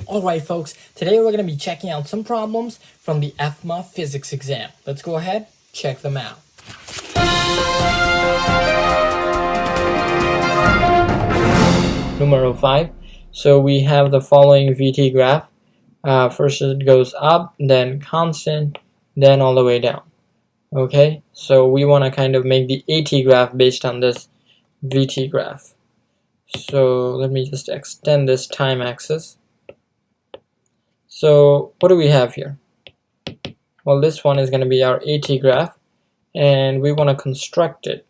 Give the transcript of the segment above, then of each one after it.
Alright folks, today we're going to be checking out some problems from the EFMA physics exam. Let's go ahead, check them out. Number 5. So we have the following VT graph. First it goes up, then constant, then all the way down. Okay, so we want to kind of make the AT graph based on this VT graph. So let me just extend this time axis. So what do we have here? Well, this one is going to be our AT graph, and we want to construct it.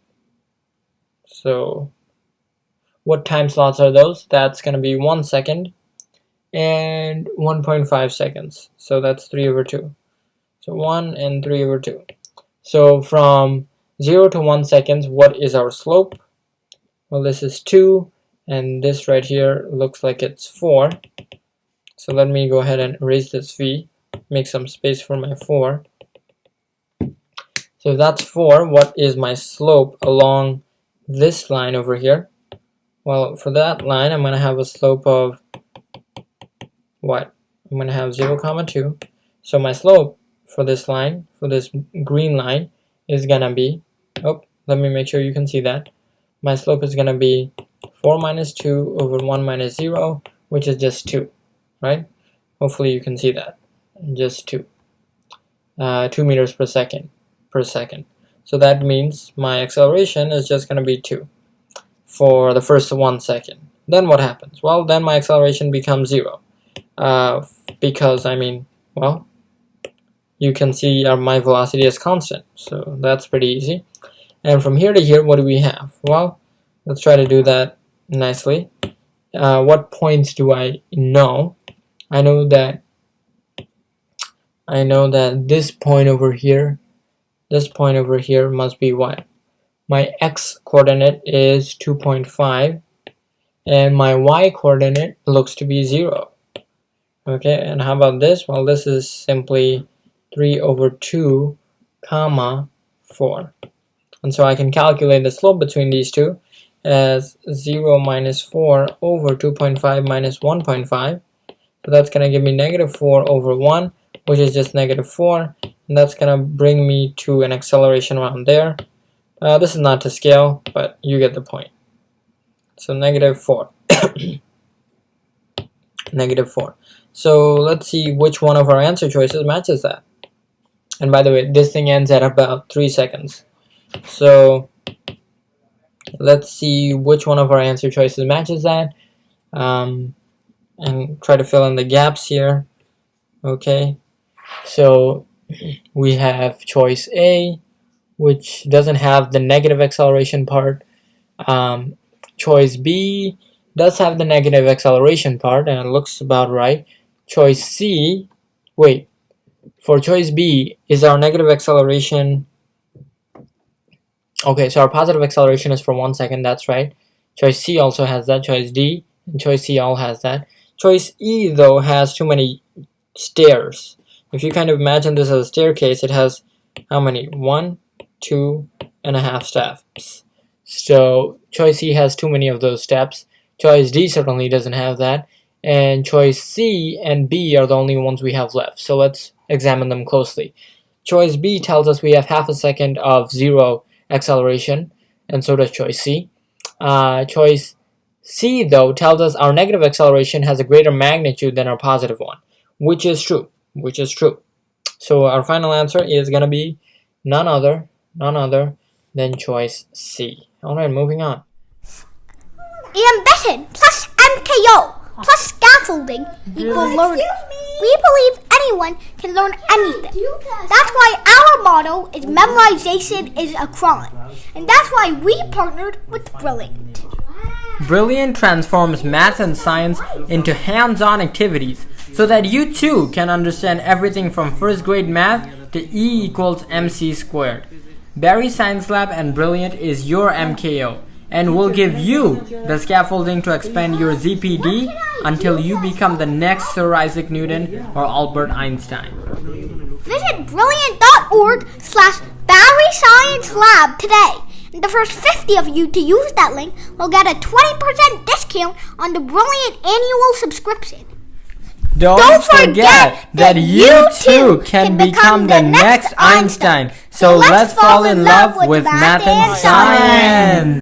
So what time slots are those? That's going to be 1 second and 1.5 seconds. So that's 3/2. So 1 and 3/2. So from 0 to 1 seconds, what is our slope? Well, this is 2, and this right here looks like it's 4. So let me go ahead and erase this V, make some space for my 4. So if that's 4, what is my slope along this line over here? Well, for that line, I'm going to have a slope of what? I'm going to have 0, 2. So my slope for this line, for this green line, is going to be, let me make sure you can see that. My slope is going to be 4 minus 2 over 1 minus 0, which is just 2. Right? Hopefully you can see that. Just 2. 2 meters per second. So that means my acceleration is just going to be 2 for the first 1 second. Then what happens? Well, then my acceleration becomes 0. Because, well, you can see my velocity is constant. So that's pretty easy. And from here to here, what do we have? Well, let's try to do that nicely. What points do I know? I know that this point over here must be what? My x coordinate is 2.5 and my y coordinate looks to be 0. Okay, and how about this? Well, this is simply 3/2, 4. And so I can calculate the slope between these two as 0 minus 4 over 2.5 minus 1.5. So that's going to give me -4/1, which is just -4. And that's going to bring me to an acceleration around there. This is not to scale, but you get the point. So -4. -4. So let's see which one of our answer choices matches that. And by the way, this thing ends at about 3 seconds. So let's see which one of our answer choices matches that, and try to fill in the gaps here. Okay, so we have choice A, which doesn't have the negative acceleration part. Choice B does have the negative acceleration part, and it looks about right. Choice C, for choice B, is our negative acceleration. Okay, so our positive acceleration is for 1 second, that's right. Choice C also has that. Choice D and choice C all has that. Choice E, though, has too many stairs. If you kind of imagine this as a staircase, it has how many? 1, 2.5 steps. So choice E has too many of those steps. Choice D certainly doesn't have that. And choice C and B are the only ones we have left. So let's examine them closely. Choice B tells us we have half a second of 0 acceleration, and so does choice C. Choice C, though, tells us our negative acceleration has a greater magnitude than our positive one, which is true. So our final answer is going to be none other than choice C. Alright, moving on. Embedded plus MKO plus scaffolding equal learning. We believe anyone can learn anything. That's why our motto is memorization is a crime. And that's why we partnered with Brilliant. Brilliant transforms math and science into hands-on activities so that you too can understand everything from first grade math to E equals MC squared. Barry Science Lab and Brilliant is your MKO, and will give you the scaffolding to expand your ZPD until you become the next Sir Isaac Newton or Albert Einstein. Visit brilliant.org/Barry Science Lab today. And the first 50 of you to use that link will get a 20% discount on the Brilliant annual subscription. don't forget that you too can become the next Einstein. So let's fall in love with math and science.